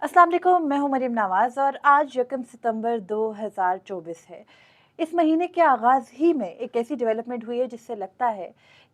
अस्सलाम वालेकुम, मैं हूं मरीम नवाज़ और आज 1 सितंबर 2024 है। इस महीने के आगाज़ ही में एक ऐसी डेवलपमेंट हुई है जिससे लगता है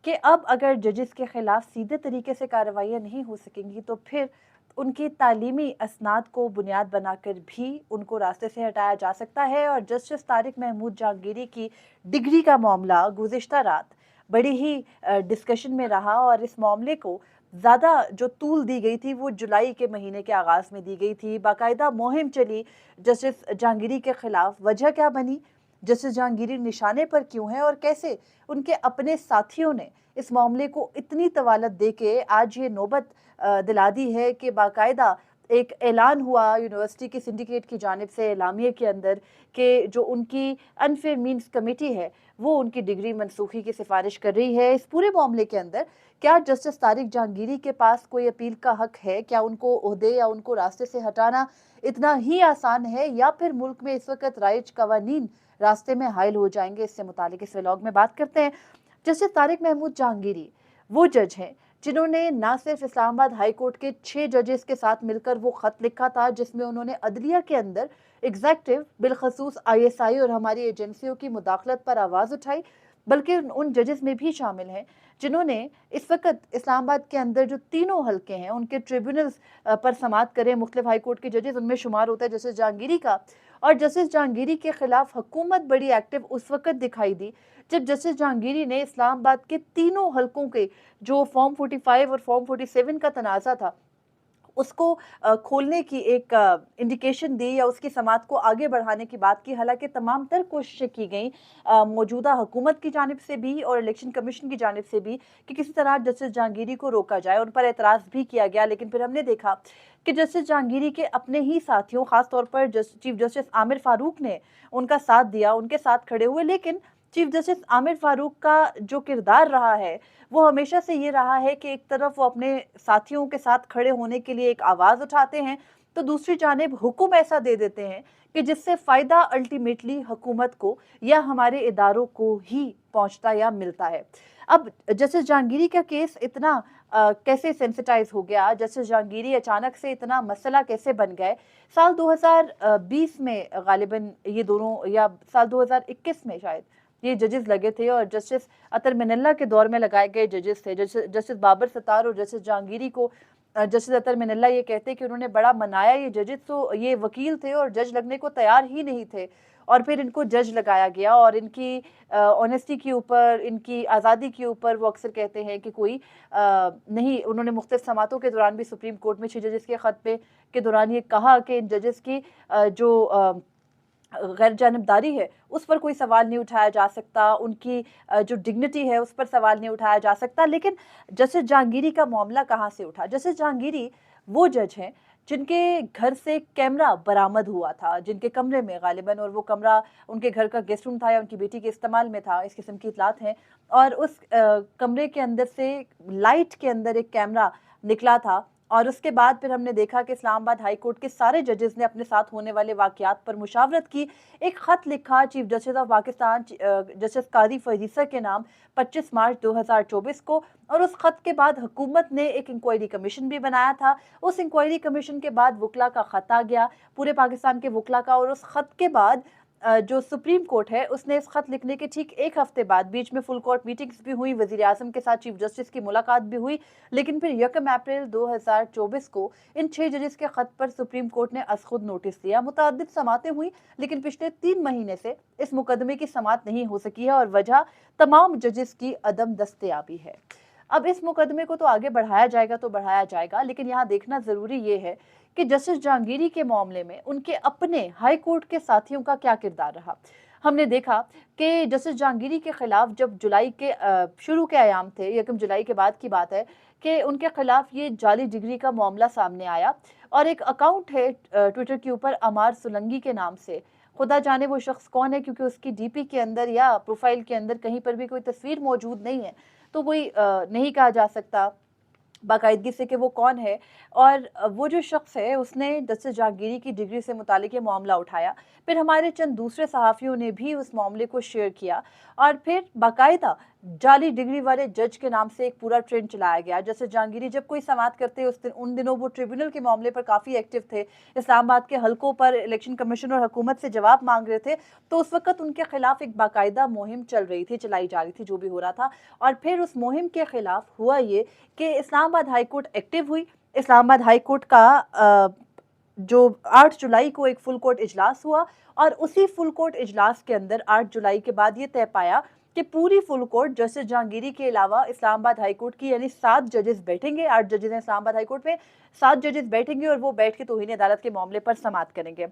कि अब अगर जजेस के ख़िलाफ़ सीधे तरीके से कार्रवाइयाँ नहीं हो सकेंगी तो फिर उनकी तालीमी असनाद को बुनियाद बनाकर भी उनको रास्ते से हटाया जा सकता है। और जस्टिस तारिक महमूद जहांगीरी की डिग्री का मामला गुज़िश्ता रात बड़ी ही डिस्कशन में रहा और इस मामले को ज़्यादा जो तूल दी गई थी वो जुलाई के महीने के आगाज़ में दी गई थी। बाकायदा मुहिम चली जस्टिस जहांगीरी के ख़िलाफ़। वजह क्या बनी? जस्टिस जहांगीरी निशाने पर क्यों हैं और कैसे उनके अपने साथियों ने इस मामले को इतनी तवालत दे के आज ये नौबत दिला दी है कि बाकायदा एक ऐलान हुआ यूनिवर्सिटी की सिंडिकेट की जानिब से एलामिया के अंदर कि जो उनकी अनफेयर मीन्स कमेटी है वो उनकी डिग्री मनसूखी की सिफारिश कर रही है। इस पूरे मामले के अंदर क्या जस्टिस तारिक जहांगीरी के पास कोई अपील का हक है? क्या उनको ओहदे या उनको रास्ते से हटाना इतना ही आसान है या फिर मुल्क में इस वक्त राइज कवानीन रास्ते में हायल हो जाएंगे? इससे मुतालिक इस व्लॉग में बात करते हैं। जस्टिस तारिक महमूद जहांगीरी वो जज हैं जिन्होंने ना सिर्फ इस्लामाबाद हाई कोर्ट के 6 जजेस के साथ मिलकर वो खत लिखा था जिसमें उन्होंने अदलिया के अंदर एग्जेक्टिव बिलखसूस आईएसआई और हमारी एजेंसियों की मुदाखलत पर आवाज़ उठाई, बल्कि उन जजेस में भी शामिल हैं जिन्होंने इस वक्त इस्लामाबाद के अंदर जो तीनों हल्के हैं उनके ट्रिब्यूनल्स पर समाअत करें। मुख्तलिफ हाई कोर्ट के जजेस उनमें शुमार होता है जस्टिस जहांगीरी का। और जस्टिस जहांगीरी के खिलाफ हुकूमत बड़ी एक्टिव उस वक्त दिखाई दी जब जस्टिस जहांगीरी ने इस्लामाबाद के तीनों हलकों के जो फॉर्म 45 और फॉर्म 47 का तनाज़ा था उसको खोलने की एक इंडिकेशन दी या उसकी समाअत को आगे बढ़ाने की बात की। हालांकि तमाम तर कोशिशें की गई मौजूदा हुकूमत की जानिब से भी और इलेक्शन कमीशन की जानिब से भी कि किसी तरह जस्टिस जहांगीरी को रोका जाए। उन पर एतराज़ भी किया गया, लेकिन फिर हमने देखा कि जस्टिस जहांगीरी के अपने ही साथियों, खास तौर पर चीफ जस्टिस आमिर फारूक ने उनका साथ दिया, उनके साथ खड़े हुए। लेकिन चीफ जस्टिस आमिर फारूक का जो किरदार रहा है वो हमेशा से ये रहा है कि एक तरफ वो अपने साथियों के साथ खड़े होने के लिए एक आवाज़ उठाते हैं तो दूसरी जानिब हुक्म ऐसा दे देते हैं कि जिससे फ़ायदा अल्टीमेटली हुकूमत को या हमारे इदारों को ही पहुंचता या मिलता है। अब जस्टिस जहांगीरी का केस इतना कैसे सेंसिटाइज हो गया? जस्टिस जहांगीरी अचानक से इतना मसला कैसे बन गए? साल 2020 में गालिबन ये दोनों, या साल 2021 में शायद ये जजेस लगे थे और जस्टिस अतर मिनल्ला के दौर में लगाए गए जजेस थे। जस्टिस बाबर सत्तार और जस्टिस जहांगीरी को जस्टिस अतर मिनल्ला ये कहते हैं कि उन्होंने बड़ा मनाया। ये जजेस तो ये वकील थे और जज लगने को तैयार ही नहीं थे और फिर इनको जज लगाया गया और इनकी ऑनेस्टी के ऊपर, इनकी आज़ादी के ऊपर वो अक्सर कहते हैं कि कोई नहीं। उन्होंने मुख्तलिफ समातों के दौरान भी सुप्रीम कोर्ट में 6 जजेस के खत पे के दौरान ये कहा कि इन जजेस की जो गैर जानबदारी है उस पर कोई सवाल नहीं उठाया जा सकता, उनकी जो डिग्निटी है उस पर सवाल नहीं उठाया जा सकता। लेकिन जस्टिस जहांगीरी का मामला कहाँ से उठा? जस्टिस जहांगीरी वो जज हैं जिनके घर से कैमरा बरामद हुआ था, जिनके कमरे में गालिबन, और वो कमरा उनके घर का गेस्ट रूम था या उनकी बेटी के इस्तेमाल में था, इस किस्म की इतलात हैं। और उस कमरे के अंदर से लाइट के अंदर एक कैमरा निकला था और उसके बाद फिर हमने देखा कि इस्लामाबाद हाई कोर्ट के सारे जजेस ने अपने साथ होने वाले वाक़यात पर मुशावरत की। एक ख़त लिखा chief justice of Pakistan justice Qazi Faez Isa के नाम 25 मार्च 2024 को, और उस ख़त के बाद हुकूमत ने एक इंक्वायरी कमीशन भी बनाया था। उस इंक्वायरी कमीशन के बाद वकला का ख़त आ गया, पूरे पाकिस्तान के वकला का, और उस ख़त के बाद जो सुप्रीम कोर्ट है उसने इस खत लिखने के ठीक एक हफ्ते बाद बीच में फुल कोर्ट मीटिंग्स भी हुई, वज़ीर आज़म के साथ चीफ जस्टिस की मुलाकात भी हुई। लेकिन फिर 1 अप्रैल 2024 को इन 6 जजेस के खत पर सुप्रीम कोर्ट ने अज़ खुद नोटिस दिया। मुतअद्दिद समातें हुई लेकिन पिछले 3 महीने से इस मुकदमे की समात नहीं हो सकी है और वजह तमाम जजेस की अदम दस्तयाबी है। अब इस मुकदमे को तो आगे बढ़ाया जाएगा तो बढ़ाया जाएगा, लेकिन यहाँ देखना ज़रूरी ये है कि जस्टिस जहांगीरी के मामले में उनके अपने हाई कोर्ट के साथियों का क्या किरदार रहा। हमने देखा कि जस्टिस जहांगीरी के खिलाफ जब जुलाई के शुरू के अयाम थे, 1 जुलाई के बाद की बात है, कि उनके खिलाफ ये जाली डिग्री का मामला सामने आया और एक अकाउंट है ट्विटर के ऊपर अमार सुलंगी के नाम से। खुदा जाने वो शख्स कौन है, क्योंकि उसकी डीपी के अंदर या प्रोफाइल के अंदर कहीं पर भी कोई तस्वीर मौजूद नहीं है, तो कोई नहीं कहा जा सकता बाकायदगी से कि वो कौन है। और वो जो शख्स है उसने जस्टिस जहांगीरी की डिग्री से मुतालिक ये मामला उठाया। फिर हमारे चंद दूसरे सहाफ़ियों ने भी उस मामले को शेयर किया और फिर बाकायदा जाली डिग्री वाले जज के नाम से एक पूरा ट्रेंड चलाया गया। जैसे जहांगीरी जब कोई समाअत करते उस दिन उन दिनों वो ट्रिब्यूनल के मामले पर काफ़ी एक्टिव थे, इस्लामाबाद के हलकों पर इलेक्शन कमीशन और हुकूमत से जवाब मांग रहे थे, तो उस वक़्त उनके खिलाफ एक बाकायदा मुहिम चलाई जा रही थी, जो भी हो रहा था। और फिर उस मुहिम के खिलाफ हुआ ये कि इस्लामाबाद हाई कोर्ट एक्टिव हुई। इस्लामाबाद हाई कोर्ट का जो 8 जुलाई को एक फुल कोर्ट इजलास हुआ और उसी फुल कोर्ट इजलास के अंदर 8 जुलाई के बाद ये तय पाया कि पूरी फुल कोर्ट जस्टिस जहांगीरी के अलावा इस्लामाबाद हाई कोर्ट की यानी 7 जजेस बैठेंगे। 8 जजेस हैं इस्लामाबाद हाई कोर्ट में, 7 जजेस बैठेंगे और वो बैठ के तौहीन अदालत के मामले पर समाअत करेंगे।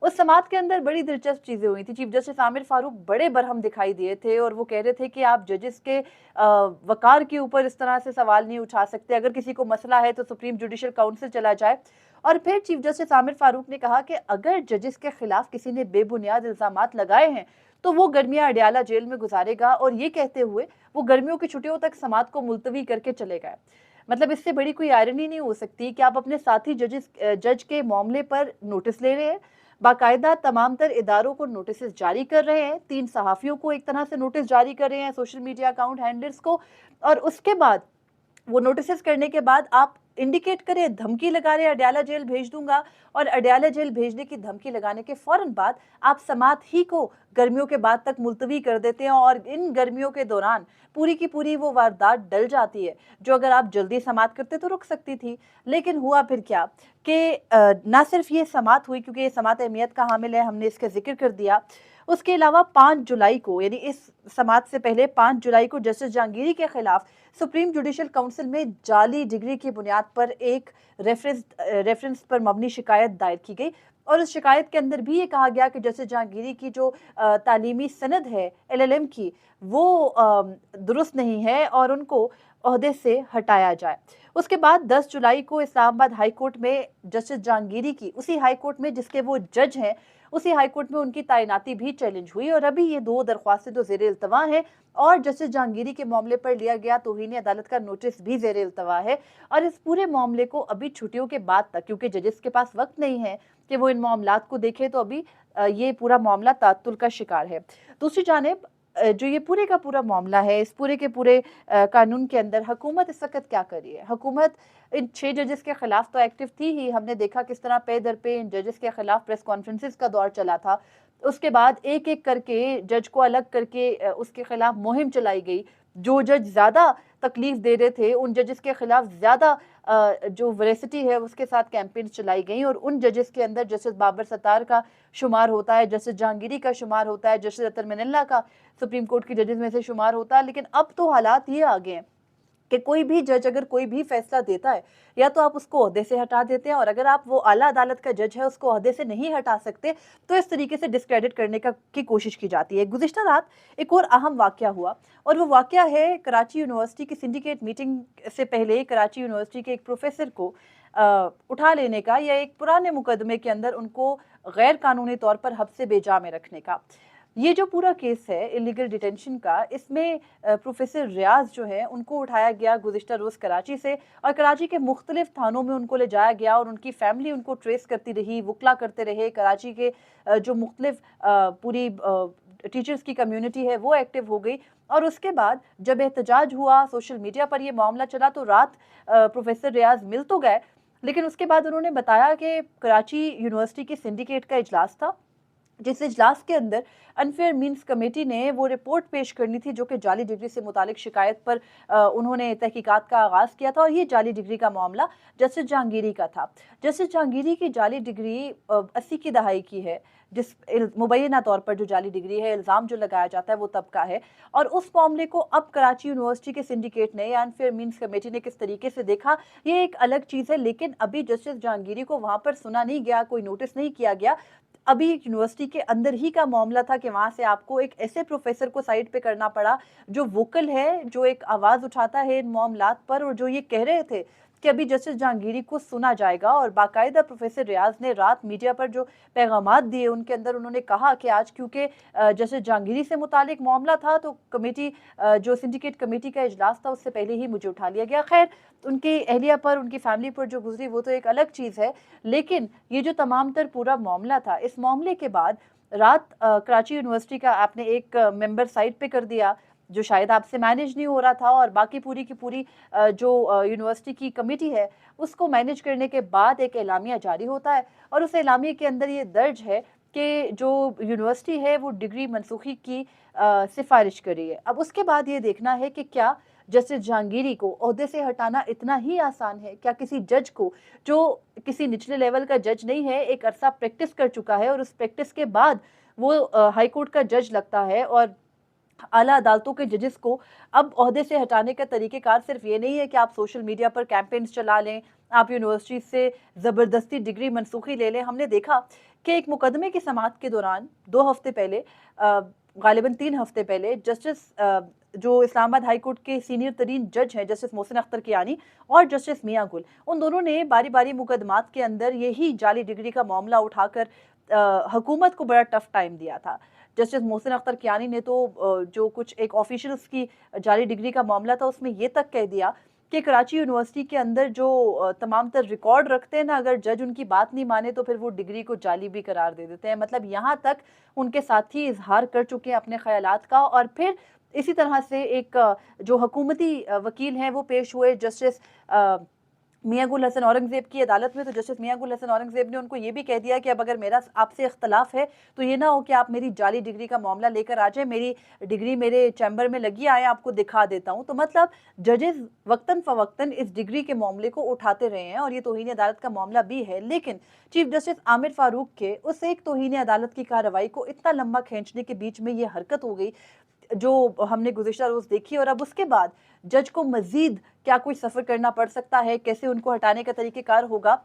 उस समाअत के अंदर बड़ी दिलचस्प चीजें हुई थी। चीफ जस्टिस आमिर फारूक बड़े बरहम दिखाई दिए थे और वो कह रहे थे कि आप जजेस के वकार के ऊपर इस तरह से सवाल नहीं उठा सकते, अगर किसी को मसला है तो सुप्रीम जुडिशल काउंसिल चला जाए। और फिर चीफ जस्टिस आमिर फारूक ने कहा कि अगर जजेस के खिलाफ किसी ने बेबुनियाद इल्जामात लगाए हैं तो वो गर्मियां अडयाला जेल में गुजारेगा, और ये कहते हुए वो गर्मियों की छुट्टियों तक समाअत को मुलतवी करके चले गए। मतलब इससे बड़ी कोई आयरनी नहीं हो सकती कि आप अपने साथी जज के मामले पर नोटिस ले रहे हैं, बाकायदा तमाम तर इदारों को नोटिस जारी कर रहे हैं, 3 सहाफ़ियों को एक तरह से नोटिस जारी कर रहे हैं, सोशल मीडिया अकाउंट हैंडलर्स को, और उसके बाद वो नोटिस करने के बाद आप इंडिकेट करें, धमकी लगा रहे हैं अडयाला जेल भेज दूंगा, और अडयाला जेल भेजने की धमकी लगाने के फौरन बाद आप समाअत ही को गर्मियों के बाद तक मुलतवी कर देते हैं। और इन गर्मियों के दौरान पूरी की पूरी वो वारदात डल जाती है जो अगर आप जल्दी समाअत करते तो रुक सकती थी। लेकिन हुआ फिर क्या कि ना सिर्फ ये समाअत हुई, क्योंकि ये समाअत अहमियत का हामिल है, हमने इसका जिक्र कर दिया, उसके अलावा 5 जुलाई को यानी इस समाअत से पहले 5 जुलाई को जस्टिस जहांगीरी के खिलाफ सुप्रीम जुडिशल काउंसिल में जाली डिग्री की बुनियाद पर एक रेफरेंस पर मबनी शिकायत दायर की गई। और उस शिकायत के अंदर भी ये कहा गया कि जस्टिस जहांगीरी की जो तालीमी सनद है एलएलएम की, वो दुरुस्त नहीं है और उनको ओहदे से हटाया जाए। उसके बाद 10 जुलाई को इस्लामाबाद हाई कोर्ट में जस्टिस जहांगीरी की, उसी हाई कोर्ट में जिसके वो जज हैं, उसी हाई कोर्ट में उनकी तैनाती भी चैलेंज हुई। और अभी ये 2 दरख्वास्तें तो ज़ेर इल्तवा हैं और जस्टिस जहांगीरी के मामले पर लिया गया तौहीन अदालत का नोटिस भी ज़ेर इल्तवा है। और इस पूरे मामले को अभी छुट्टियों के बाद तक, क्योंकि जजेस के पास वक्त नहीं है कि वो इन मामलात को देखें, तो अभी ये पूरा मामला ताअत्तुल का शिकार है। दूसरी जानिब जो ये पूरे का पूरा मामला है, इस पूरे के पूरे कानून के अंदर हुकूमत इस वक्त क्या कर रही है? हुकूमत इन 6 जजेस के खिलाफ तो एक्टिव थी ही, हमने देखा किस तरह पे दर पे इन जजेस के खिलाफ प्रेस कॉन्फ्रेंसेस का दौर चला था। उसके बाद एक एक करके जज को अलग करके उसके खिलाफ मुहिम चलाई गई। जो जज ज़्यादा तकलीफ दे रहे थे उन जजेस के खिलाफ ज़्यादा जो वेरासिटी है उसके साथ कैंपेन चलाई गई, और उन जजेस के अंदर जस्टिस बाबर सत्तार का शुमार होता है, जस्टिस जहांगीरी का शुमार होता है, जस्टिस अतर मनल्ला का सुप्रीम कोर्ट की जजेस में से शुमार होता है। लेकिन अब तो हालात ये आ गए हैं कि कोई भी जज अगर कोई भी फैसला देता है, या तो आप उसको ओहदे से हटा देते हैं, और अगर आप वो आला अदालत का जज है उसको ओहदे से नहीं हटा सकते तो इस तरीके से डिस्क्रेडिट करने की कोशिश की जाती है। गुज़िश्ता रात एक और अहम वाक़या हुआ, और वो वाक़या है कराची यूनिवर्सिटी की सिंडिकेट मीटिंग से पहले कराची यूनिवर्सिटी के एक प्रोफेसर को उठा लेने का, या एक पुराने मुकदमे के अंदर उनको गैर कानूनी तौर पर हब्से बेजा में रखने का। ये जो पूरा केस है इलीगल डिटेंशन का, इसमें प्रोफेसर रियाज जो है उनको उठाया गया गुज़िश्ता रोज़ कराची से, और कराची के मुख्तलिफ थानों में उनको ले जाया गया, और उनकी फैमिली उनको ट्रेस करती रही, वकला करते रहे। कराची के जो मुख्तलिफ पूरी टीचर्स की कम्युनिटी है वो एक्टिव हो गई। और उसके बाद जब एहतजाज हुआ, सोशल मीडिया पर ये मामला चला, तो रात प्रोफेसर रियाज मिल तो गए, लेकिन उसके बाद उन्होंने बताया कि कराची यूनिवर्सिटी की सिंडिकेट का इजलास था, जिस इजलास के अंदर अनफेयर मीन्स कमेटी ने वो रिपोर्ट पेश करनी थी जो कि जाली डिग्री से मुतालिक शिकायत पर उन्होंने तहकीकात का आगाज़ किया था। और ये जाली डिग्री का मामला जस्टिस जहांगीरी का था। जस्टिस जहांगीरी की जाली डिग्री 80 की दहाई की है, जिस मुबैना तौर पर जो जाली डिग्री है, इल्ज़ाम जो लगाया जाता है वो तब का है। और उस मामले को अब कराची यूनिवर्सिटी के सिंडिकेट ने या अनफेयर मीन्स कमेटी ने किस तरीके से देखा, ये एक अलग चीज़ है। लेकिन अभी जस्टिस जहांगीरी को वहाँ पर सुना नहीं गया, कोई नोटिस नहीं किया गया। अभी एक यूनिवर्सिटी के अंदर ही का मामला था कि वहाँ से आपको एक ऐसे प्रोफेसर को साइड पे करना पड़ा जो वोकल है, जो एक आवाज़ उठाता है इन मामलात पर, और जो ये कह रहे थे कि अभी जस्टिस जहांगीरी को सुना जाएगा। और बाकायदा प्रोफेसर रियाज ने रात मीडिया पर जो पैगामात दिए उनके अंदर उन्होंने कहा कि आज क्योंकि जस्टिस जहांगीरी से मुतालिक मामला था तो कमेटी जो सिंडिकेट कमेटी का इजलास था उससे पहले ही मुझे उठा लिया गया। खैर, उनकी अहलिया पर, उनकी फैमिली पर जो गुजरी वो तो एक अलग चीज़ है, लेकिन ये जो तमाम तर पूरा मामला था, इस मामले के बाद रात कराची यूनिवर्सिटी का आपने एक मेंबर साइड पे कर दिया, जो शायद आपसे मैनेज नहीं हो रहा था, और बाकी पूरी की पूरी जो यूनिवर्सिटी की कमेटी है उसको मैनेज करने के बाद एक एलामिया जारी होता है, और उस एलामिया के अंदर ये दर्ज है कि जो यूनिवर्सिटी है वो डिग्री मनसूखी की सिफारिश कर रही है। अब उसके बाद ये देखना है कि क्या जस्टिस जहांगीरी को ओहदे से हटाना इतना ही आसान है? क्या किसी जज को, जो किसी निचले लेवल का जज नहीं है, एक अरसा प्रैक्टिस कर चुका है और उस प्रैक्टिस के बाद वो हाई कोर्ट का जज लगता है, और आला अदालतों के जजेस को अब ओहदे से हटाने का तरीक़ेकार सिर्फ ये नहीं है कि आप सोशल मीडिया पर कैंपेन्स चला लें, आप यूनिवर्सिटी से ज़बरदस्ती डिग्री मनसूखी ले लें। हमने देखा कि एक मुकदमे की समाअत के दौरान 2 हफ्ते पहले, गालिबन 3 हफ्ते पहले, जो इस्लामाबाद हाई कोर्ट के सीनियर तरीन जज हैं, जस्टिस मोहसिन अख्तर कियानी और जस्टिस मियां गुल, उन दोनों ने बारी बारी मुकदमात के अंदर यही जाली डिग्री का मामला उठाकर हुकूमत को बड़ा टफ टाइम दिया था। जस्टिस मोहसिन अख्तर कियानी ने तो जो कुछ एक ऑफिशियल्स की जाली डिग्री का मामला था उसमें ये तक कह दिया कि कराची यूनिवर्सिटी के अंदर जो तमाम तर रिकॉर्ड रखते हैं ना, अगर जज उनकी बात नहीं माने तो फिर वो डिग्री को जाली भी करार दे देते हैं। मतलब यहाँ तक उनके साथी इजहार कर चुके हैं अपने ख्यालात का। और फिर इसी तरह से एक जो हुकूमती वकील हैं वो पेश हुए जस्टिस मियां गुल हसन औरंगज़ेब की अदालत में। तो जस्टिस मियां गुल हसन औरंगज़ेब ने उनको ये भी कह दिया कि अब अगर मेरा आपसे इख्तलाफ है तो ये ना हो कि आप मेरी जाली डिग्री का मामला लेकर आ जाए, मेरी डिग्री मेरे चैम्बर में लगी, आए आपको दिखा देता हूँ। तो मतलब जजेस वक्तन फ़वक्तन इस डिग्री के मामले को उठाते रहे हैं, और ये तौहीन अदालत का मामला भी है। लेकिन चीफ जस्टिस आमिर फारूक के उस एक तौहीन अदालत की कार्रवाई को इतना लंबा खींचने के बीच में ये हरकत हो गई जो हमने गुज़िश्ता रोज़ देखी, और अब उसके बाद जज को मज़ीद क्या कोई सफ़र करना पड़ सकता है, कैसे उनको हटाने का तरीक़ेकार होगा।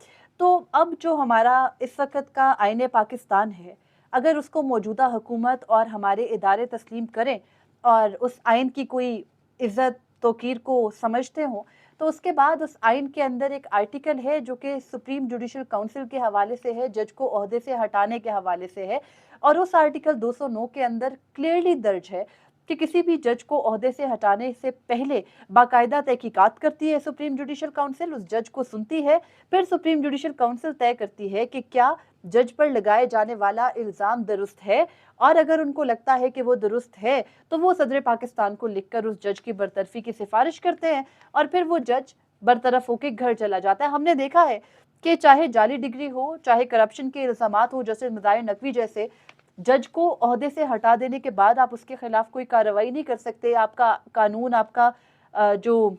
तो अब जो हमारा इस वक़्त का आईन पाकिस्तान है, अगर उसको मौजूदा हुकूमत और हमारे इदारे तस्लीम करें और उस आइन की कोई इज़्ज़त तौक़ीर को समझते हों, तो उसके बाद उस आइन के अंदर एक आर्टिकल है जो कि सुप्रीम जुडिशल काउंसिल के हवाले से है, जज को ओहदे से हटाने के हवाले से है। और उस आर्टिकल 209 के अंदर क्लियरली दर्ज है कि किसी भी जज को ओहदे से हटाने से पहले बाकायदा तहकीकात करती है सुप्रीम जुडिशल काउंसिल, उस जज को सुनती है, फिर सुप्रीम जुडिशल काउंसिल तय करती है कि क्या जज पर लगाए जाने वाला इल्ज़ाम दुरुस्त है, और अगर उनको लगता है कि वो दुरुस्त है तो वो सदर पाकिस्तान को लिखकर उस जज की बरतरफी की सिफारिश करते हैं, और फिर वो जज बरतरफ होकर घर चला जाता है। हमने देखा है कि चाहे जाली डिग्री हो, चाहे करप्शन के इल्ज़ामात हो, जैसे मज़ाहिर नकवी जैसे, जज को ओहदे से हटा देने के बाद आप उसके खिलाफ कोई कार्रवाई नहीं कर सकते। आपका कानून, आपका जो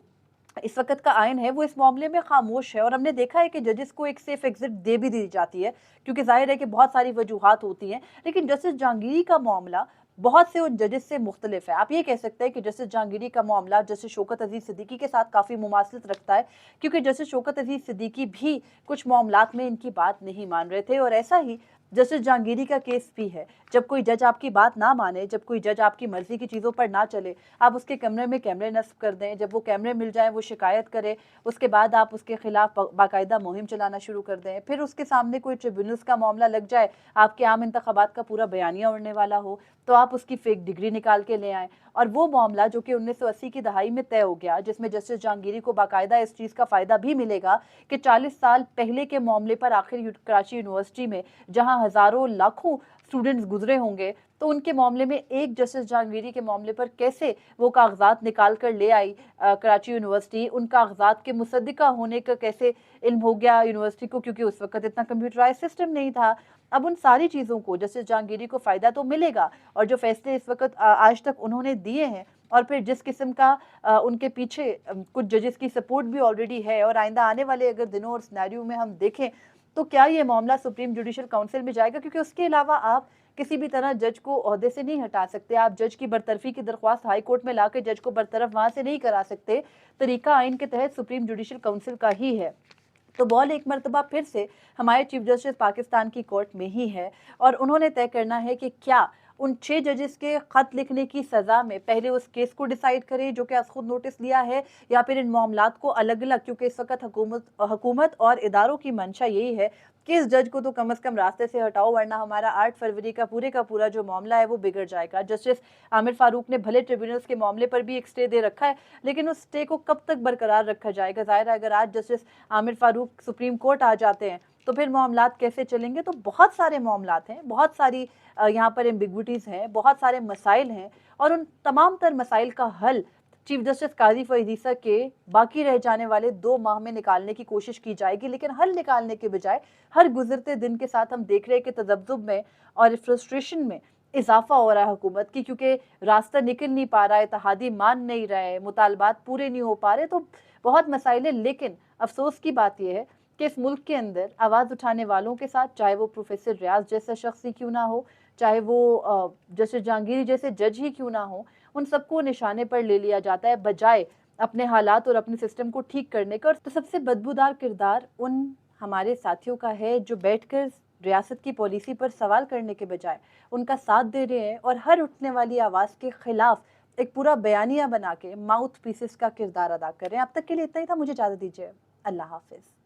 इस वक़्त का आइन है वो इस मामले में खामोश है। और हमने देखा है कि जजेस को एक सेफ एग्जिट दे भी दी जाती है, क्योंकि ज़ाहिर है कि बहुत सारी वजूहात होती हैं। लेकिन जस्टिस जहांगीरी का मामला बहुत से उन जजेस से मुख्तलिफ है। आप ये कह सकते हैं कि जस्टिस जहांगीरी का मामला जस्टिस शौकत अजीज़ सिद्दीकी के साथ काफ़ी मुमासलत रखता है, क्योंकि जस्टिस शौकत अजीज़ सिद्दीकी भी कुछ मामलात में इनकी बात नहीं मान रहे थे, और ऐसा ही जस्टिस जहांगीरी का केस भी है। जब कोई जज आपकी बात ना माने, जब कोई जज आपकी मर्जी की चीज़ों पर ना चले, आप उसके कमरे में कैमरे नस्ब कर दें, जब वो कैमरे मिल जाए वो शिकायत करे, उसके बाद आप उसके खिलाफ बाकायदा मुहिम चलाना शुरू कर दें, फिर उसके सामने कोई ट्रिब्यूनल्स का मामला लग जाए, आपके आम इंतखाबात का पूरा बयानिया उड़ने वाला हो, तो आप उसकी फेक डिग्री निकाल के ले आएँ। और वो मामला जो कि 1980 की दहाई में तय हो गया, जिसमें जस्टिस जहांगीरी को बाकायदा इस चीज़ का फ़ायदा भी मिलेगा कि 40 साल पहले के मामले पर आखिर कराची यूनिवर्सिटी में जहां हज़ारों लाखों स्टूडेंट्स गुजरे होंगे, तो उनके मामले में एक जस्टिस जहांगीरी के मामले पर कैसे वो कागजात निकाल कर ले आई कराची यूनिवर्सिटी, उन कागजात के मुसद्दिका होने का कैसे इल्म हो गया यूनिवर्सिटी को, क्योंकि उस वक्त इतना कंप्यूटराइज सिस्टम नहीं था। अब उन सारी चीज़ों को जस्टिस जहांगीरी को फ़ायदा तो मिलेगा, और जो फैसले इस वक्त आज तक उन्होंने दिए हैं, और फिर जिस किस्म का उनके पीछे कुछ जजेस की सपोर्ट भी ऑलरेडी है, और आइंदा आने वाले अगर दिनों और सिनेरियो में हम देखें तो क्या ये मामला सुप्रीम जुडिशल काउंसिल में जाएगा, क्योंकि उसके अलावा आप किसी भी तरह जज को ओहदे से नहीं हटा सकते। आप जज की बरतरफी की दरख्वास्त हाई कोर्ट में लाकर जज को बरतरफ वहाँ से नहीं करा सकते। तरीका आइन के तहत सुप्रीम जुडिशल काउंसिल का ही है। तो बॉल एक मरतबा फिर से हमारे चीफ जस्टिस पाकिस्तान की कोर्ट में ही है, और उन्होंने तय करना है कि क्या उन 6 जजेस के ख़त लिखने की सज़ा में पहले उस केस को डिसाइड करें जो कि आज खुद नोटिस लिया है, या फिर इन मामलात को अलग अलग, क्योंकि इस वक्त हुकूमत और इदारों की मंशा यही है कि इस जज को तो कम से कम रास्ते से हटाओ, वरना हमारा 8 फरवरी का पूरा जो मामला है वो बिगड़ जाएगा। जस्टिस आमिर फारूक ने भले ट्रिब्यूनल्स के मामले पर भी एक स्टे दे रखा है, लेकिन उस स्टे को कब तक बरकरार रखा जाएगा? ज़ाहिर है अगर आज justice Aamir Farooq supreme court आ जाते हैं तो फिर मामलात कैसे चलेंगे? तो बहुत सारे मामलात हैं, बहुत सारी यहाँ पर एम्बिग्विटीज़ हैं, बहुत सारे मसाइल हैं और उन तमाम तर मसाइल का हल चीफ जस्टिस काज़ी फ़रीद ईसा के बाकी रह जाने वाले 2 माह में निकालने की कोशिश की जाएगी। लेकिन हल निकालने के बजाय हर गुज़रते दिन के साथ हम देख रहे हैं कि तज़ब्ज़ुब में और फ्रस्ट्रेशन में इज़ाफ़ा हो रहा है हुकूमत की, क्योंकि रास्ता निकल नहीं पा रहा है, इत्तेहादी मान नहीं रहे, मुतालबात पूरे नहीं हो पा रहे, तो बहुत मसाइल हैं। लेकिन अफ़सोस की बात ये है कि इस मुल्क के अंदर आवाज़ उठाने वालों के साथ, चाहे वो प्रोफ़ेसर रियाज़ जैसा शख़्स ही क्यों ना हो, चाहे वो जस्टिस जहांगीरी जैसे जज ही क्यों ना हो, उन सबको निशाने पर ले लिया जाता है बजाय अपने हालात और अपने सिस्टम को ठीक करने का। तो सबसे बदबूदार किरदार उन हमारे साथियों का है जो बैठकर रियासत की पॉलिसी पर सवाल करने के बजाय उनका साथ दे रहे हैं और हर उठने वाली आवाज़ के खिलाफ एक पूरा बयानिया बना के माउथ पीसेस का किरदार अदा कर रहे हैं। अब तक के लिए इतना ही था। मुझे इजाज़त दीजिए। अल्लाह हाफ़िज़।